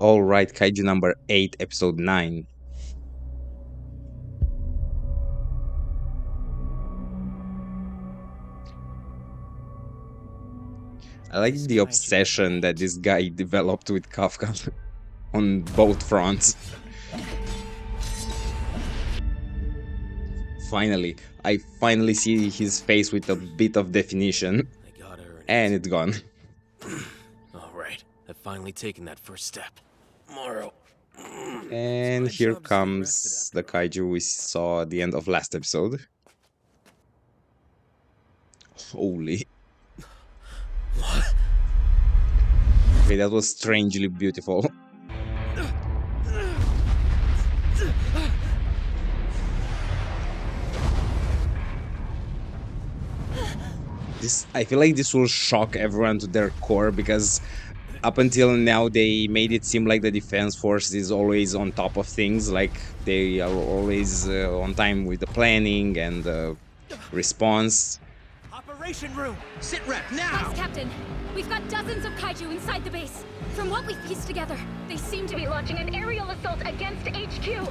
Alright, Kaiju number 8, episode 9. I like the obsession that this guy developed with Kafka on both fronts. Finally, I finally see his face with a bit of definition. And it's gone. Alright, I've finally taken that first step. Tomorrow. And here comes the kaiju we saw at the end of last episode. Holy. What? Okay, that was strangely beautiful. I feel like this will shock everyone to their core, because up until now they made it seem like the defense force is always on top of things, like they are always on time with the planning and response. Operation room, sit rep now! Yes, Captain. We've got dozens of kaiju inside the base. From what we've pieced together, they seem to be launching an aerial assault against HQ.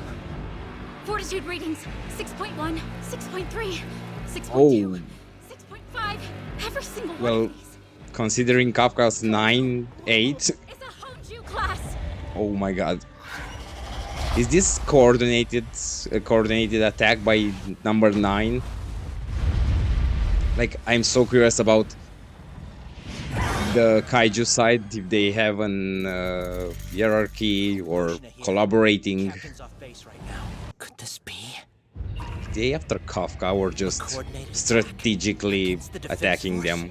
Fortitude readings, 6.1, 6.3, 6.2, Oh. 6.5, every single one Well, of these. considering Kafka's 9, 8, It's a Honju class. oh my god. Is this coordinated attack by number 9? Like, I'm so curious about the kaiju side, if they have an hierarchy or collaborating. Captain's off base right now. Could this be? They after Kafka or just strategically attacking them?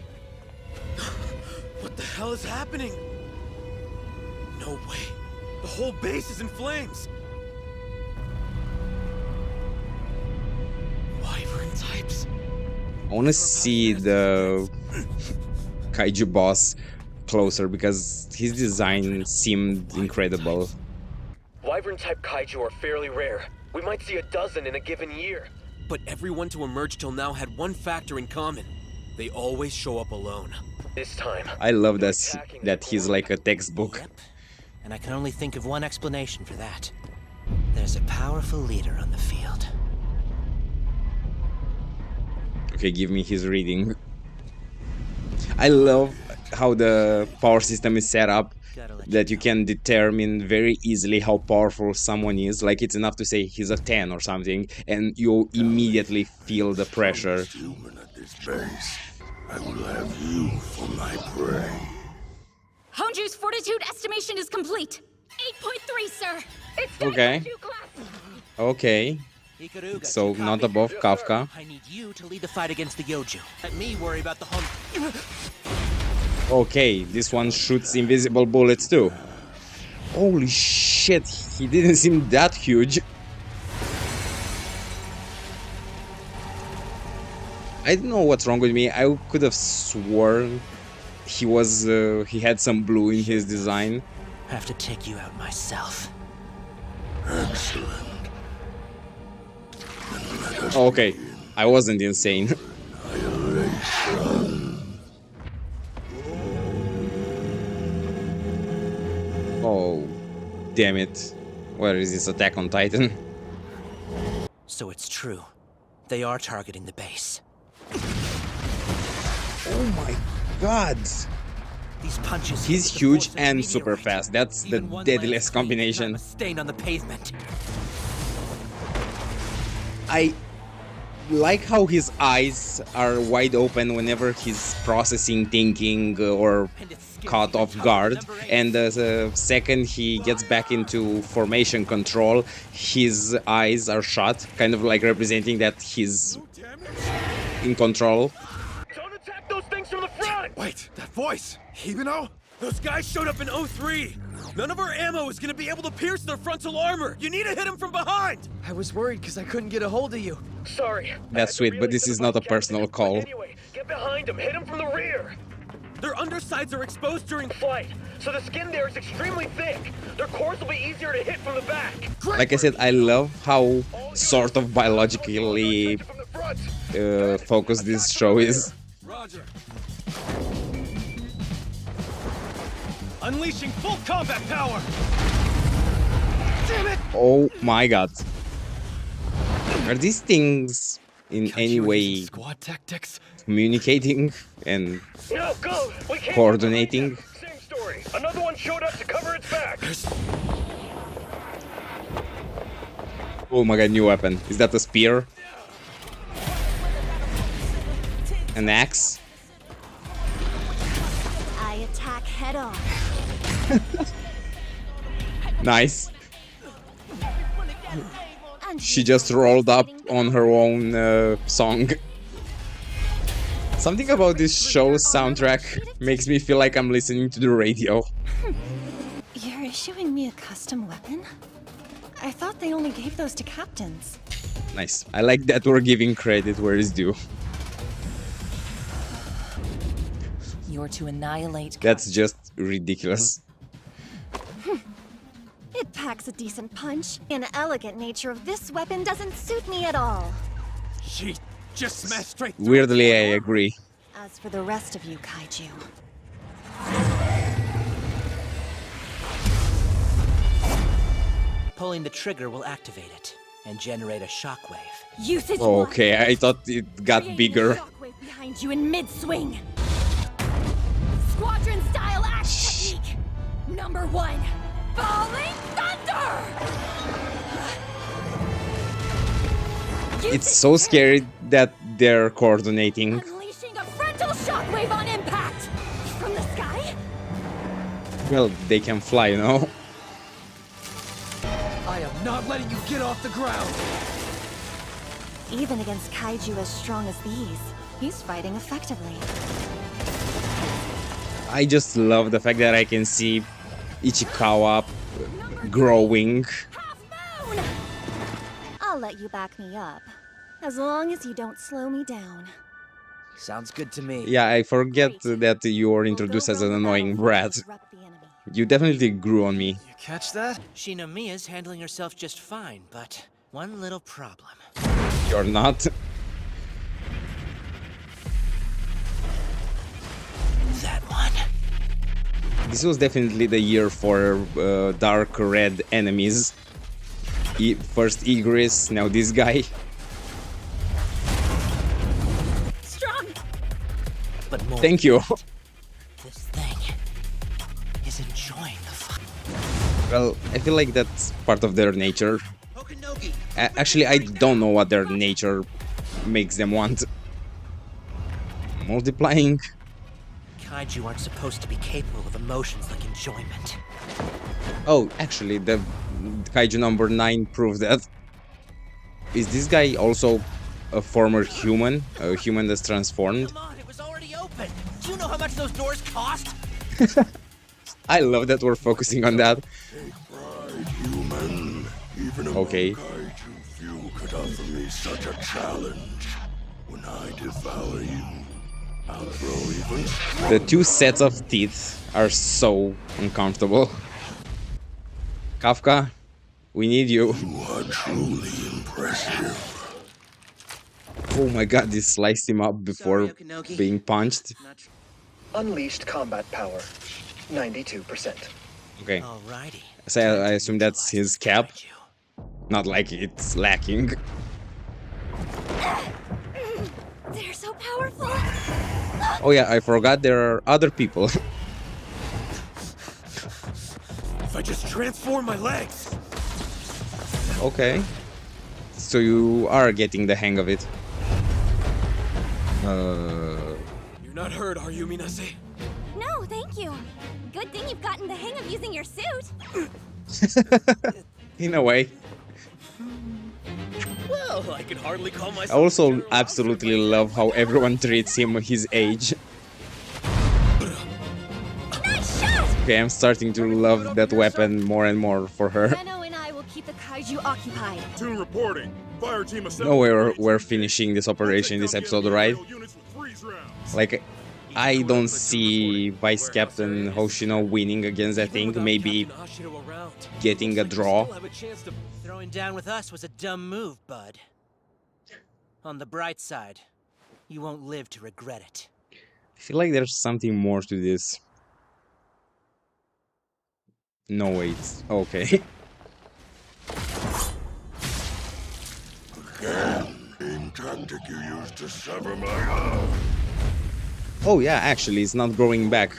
What the hell is happening? No way. The whole base is in flames. Wyvern types. I want to see the kaiju boss closer, because his design seemed incredible. Wyvern type kaiju are fairly rare. We might see a dozen in a given year. But everyone to emerge till now had one factor in common. They always show up alone. This time, I love that he's like a textbook. Yep. And I can only think of one explanation for that. There's a powerful leader on the field. Okay, give me his reading. I love how the power system is set up, that you can determine very easily how powerful someone is. Like, it's enough to say he's a 10 or something, and you immediately feel the pressure. Human at this base. I will have you for my prey. Honju's fortitude estimation is complete. 8.3, sir. It's the Okay. Honju class. Okay, Ikaruga, so keep not copy. above Kafka. I need you to lead the fight against the Yoju. Let me worry about the home. Okay, this one shoots invisible bullets too. Holy shit, he didn't seem that huge. I don't know what's wrong with me. I could have sworn he had some blue in his design. I have to take you out myself. Excellent. Okay, I wasn't insane. Oh, damn it. Where is this Attack on Titan? So it's true. They are targeting the base. Oh my god. These punches. He's hit the huge force of the and super meteorite. fast. That's the Even one deadliest landslide leaves combination. not a stain on the pavement. I like how his eyes are wide open whenever he's processing, thinking, or And it's scary. caught off guard, and the second he gets back into formation control, his eyes are shut, kind of like representing that he's in control. don't attack those things from the front! Wait, that voice! Hibino? Those guys showed up in 03! None of our ammo is gonna be able to pierce their frontal armor! You need to hit them from behind! I was worried because I couldn't get a hold of you. Sorry. That's sweet, but this is not a personal call. Anyway, get behind them, hit them from the rear. Their undersides are exposed during Flight, so the skin there is extremely thick. Their cores will be easier to hit from the back. Like I said, I love how sort of biologically From the front. focused this show is. Roger. Unleashing full combat power! Damn it! Oh my god. Are these things in any Kaiju are way using squad tactics? communicating and No, go! We can't coordinating? Same story. Another one showed up to cover its back. Oh my god, new weapon. Is that a spear? An axe? I attack head on. Nice. And She just rolled up on her own song. Something about this show's soundtrack makes me feel like I'm listening to the radio. You're issuing me a custom weapon? I thought they only gave those to captains. Nice. I like that we're giving credit where it's due. You're to annihilate. That's just ridiculous. it packs a decent punch. The elegant nature of this weapon doesn't suit me at all. She just smashed straight through. Weirdly, I agree. As for the rest of you, Kaiju, Pulling the trigger will activate it and generate a shockwave. Usage Oh, one. okay, I thought it got Creating a bigger. shockwave behind you in mid-swing. Squadron style axe technique. Number 1. Falling thunder. It's so scary that they're coordinating. Unleashing a frontal shockwave on impact. From the sky. Well, they can fly, you know? I am not letting you get off the ground. even against kaiju as strong as these, he's fighting effectively. I just love the fact that I can see Ichikawa growing. Half moon! I'll let you back me up, as long as you don't slow me down. Sounds good to me. Yeah, I forget that you were introduced as an annoying brat. You definitely grew on me. You catch that? Shinomiya's handling herself just fine, but one little problem. You're not. That one. This was definitely the year for dark red enemies. First Igris, now this guy. Strong! But more. Thank you. This thing is enjoying the fight. Well, I feel like that's part of their nature. Okanogi. Actually, I don't know what their nature makes them want. Multiplying. Kaiju aren't supposed to be capable of emotions like enjoyment. Oh, actually, the Kaiju number 9 proved that. Is this guy also a former human? A human that's transformed? Come on, it was already open. Do you know how much those doors cost? I love that we're focusing on that. Take pride, human. Even among Okay. kaiju, few could offer me such a challenge. When I devour you, I'll grow even The two sets of teeth are so uncomfortable. Kafka, we need you. You are truly impressive. Oh my god, they sliced him up before Sorry, Okanogi. being punched. Unleashed combat power, 92%. Okay, Alrighty. so I assume that's his cap. Kaiju. Not like it's lacking. They're so powerful! Oh yeah, I forgot there are other people. If I just transform my legs! Okay. So you are getting the hang of it. You're not hurt, are you, Minase? No, thank you. Good thing you've gotten the hang of using your suit. In a way. Well, I can hardly call I myself. also absolutely love how everyone treats him his age. Nice shot! Okay, I'm starting to love that weapon more and more for her. Benno and I will keep the kaiju occupied. Two reporting. Fire team No, we're finishing this operation, this episode, right? Like, I don't see Vice Captain Hoshino winning against that thing. Maybe getting a draw. Throwing down with us was a dumb move, bud. On the bright side, you won't live to regret it. I feel like there's something more to this. No, wait. Okay. Same tactic you used to sever my arm. Oh yeah, actually, it's not growing back.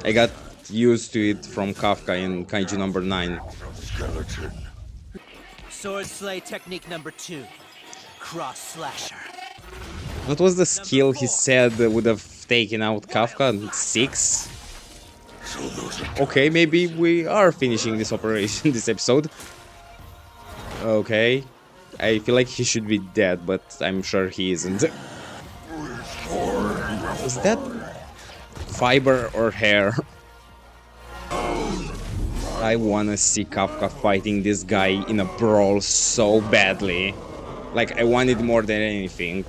I got used to it from Kafka in Kaiju number 9. Skeleton. Sword slay technique number 2. Cross slasher. What was the skill he said would have taken out Kafka? 6? So those are Okay, maybe we are finishing this operation, this episode. Okay. I feel like he should be dead, but I'm sure he isn't. Is that fiber or hair? I wanna see Kafka fighting this guy in a brawl so badly. Like, I want it more than anything.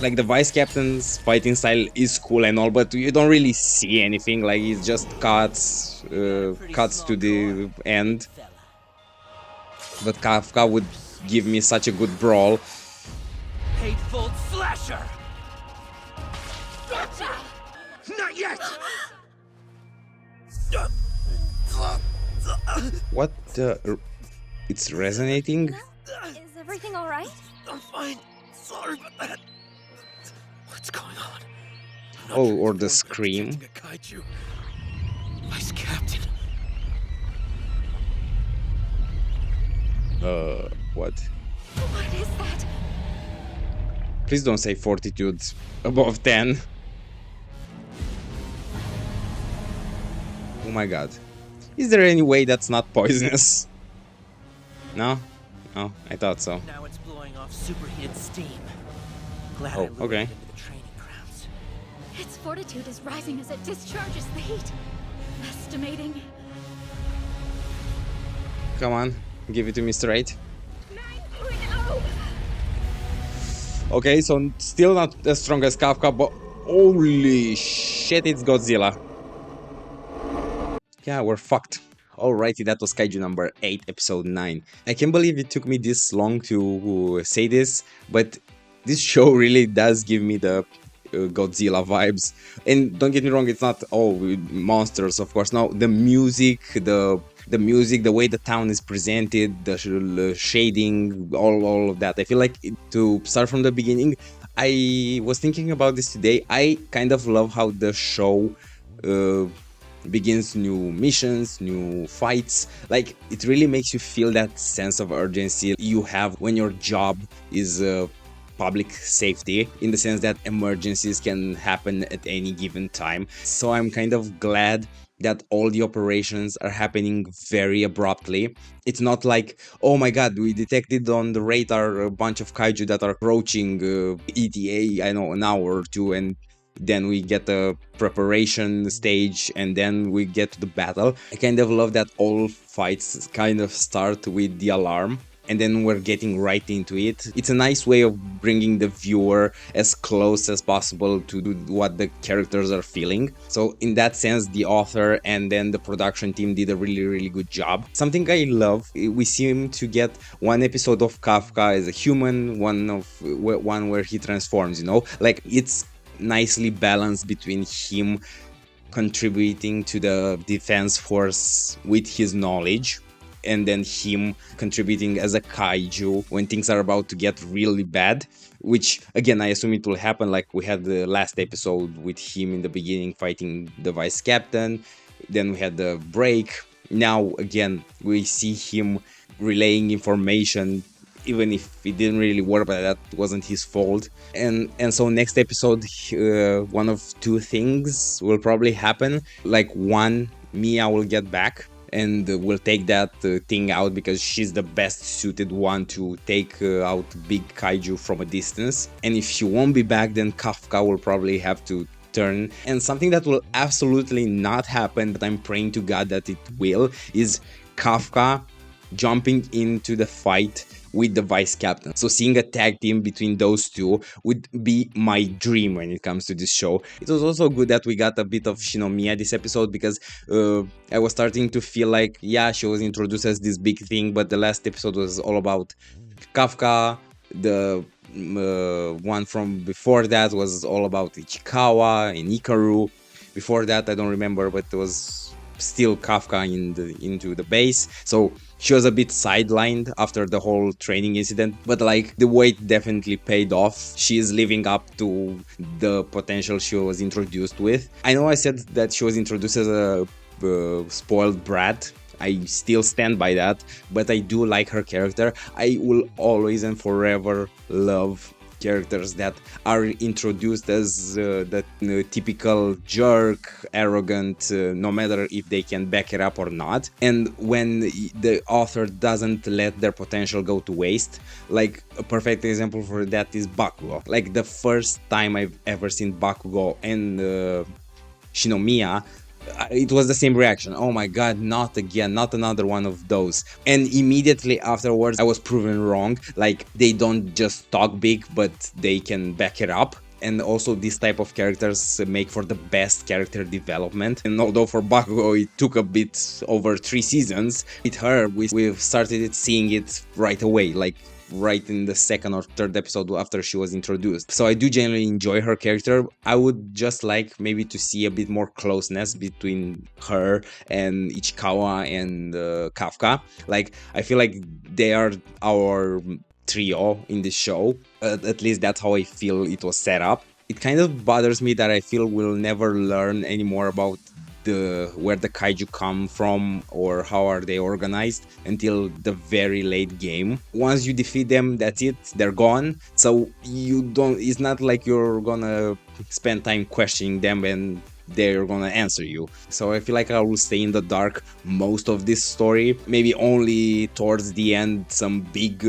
Like, the vice captain's fighting style is cool and all, but you don't really see anything. Like, it just cuts to the end. But Kafka would give me such a good brawl. Hateful slasher. Not yet! What the... It's resonating? Is everything alright? I'm fine. Sorry about that. What's going on? Oh, or the scream. A kaiju. Vice Captain. What? What is that? Please don't say fortitude above 10. Oh my god. Is there any way that's not poisonous? No? No, I thought so. Now it's blowing off superheated steam. Glad Oh, I lured okay. it into the training grounds. Its fortitude is rising as it discharges the heat. Estimating. Come on, give it to me straight. 9.0! Okay, so still not as strong as Kafka, but holy shit, it's Godzilla. Yeah, we're fucked. Alrighty, that was Kaiju number 8, episode 9. I can't believe it took me this long to say this, but this show really does give me the Godzilla vibes. And don't get me wrong, it's not all monsters, of course. No, the music, the music, the way the town is presented, the shading, all of that. I feel like to start from the beginning, I was thinking about this today. I kind of love how the show begins new missions, new fights. Like, it really makes you feel that sense of urgency you have when your job is public safety, in the sense that emergencies can happen at any given time. So I'm kind of glad that all the operations are happening very abruptly. It's not like, oh my god, we detected on the radar a bunch of kaiju that are approaching ETA, I know, an hour or two, and then we get the preparation stage, and then we get to the battle. I kind of love that all fights kind of start with the alarm, and then we're getting right into it. It's a nice way of bringing the viewer as close as possible to what the characters are feeling. So in that sense, the author and then the production team did a really good job. Something I love, we seem to get one episode of Kafka as a human, one where he transforms, you know? Like, it's nicely balanced between him contributing to the defense force with his knowledge, and then him contributing as a kaiju when things are about to get really bad, which again I assume it will happen. Like, we had the last episode with him in the beginning fighting the vice captain, then we had the break. Now again we see him relaying information, even if it didn't really work, but that wasn't his fault. And so next episode, one of two things will probably happen. Like, one, Mia will get back and will take that thing out, because she's the best suited one to take out big kaiju from a distance. And if she won't be back, then Kafka will probably have to turn. And something that will absolutely not happen, but I'm praying to God that it will, is Kafka jumping into the fight with the vice captain. So seeing a tag team between those two would be my dream when it comes to this show. It was also good that we got a bit of Shinomiya this episode, because I was starting to feel like, yeah, she was introduced as this big thing, but the last episode was all about Kafka. The one from before that was all about Tachikawa and Ikaru. Before that, I don't remember, but it was steal Kafka into the base. So she was a bit sidelined after the whole training incident, but like the wait definitely paid off. She is living up to the potential she was introduced with. I know I said that she was introduced as a spoiled brat. I still stand by that, but I do like her character. I will always and forever love characters that are introduced as the typical jerk, arrogant, no matter if they can back it up or not. And when the author doesn't let their potential go to waste, like a perfect example for that is Bakugo. Like the first time I've ever seen Bakugo and Shinomiya, it was the same reaction. Oh my god, not again, not another one of those. And immediately afterwards I was proven wrong. Like they don't just talk big, but they can back it up. And also these type of characters make for the best character development. And although for Bakugo it took a bit over 3 seasons, with her we've started seeing it right away, like right in the second or third episode after she was introduced. So I do genuinely enjoy her character. I would just like maybe to see a bit more closeness between her and Ichikawa and Kafka. Like I feel like they are our trio in this show. At least that's how I feel it was set up. It kind of bothers me that I feel we'll never learn any more about where the kaiju come from or how are they organized until the very late game. Once you defeat them, that's it, they're gone. So it's not like you're gonna spend time questioning them and they're gonna answer you. So I feel like I will stay in the dark most of this story. Maybe only towards the end some big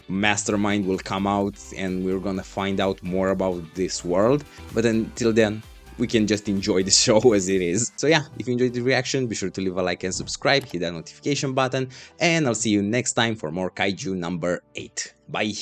mastermind will come out and we're gonna find out more about this world. But until then, we can just enjoy the show as it is. So yeah, if you enjoyed the reaction, be sure to leave a like and subscribe, hit that notification button, and I'll see you next time for more Kaiju number 8. Bye!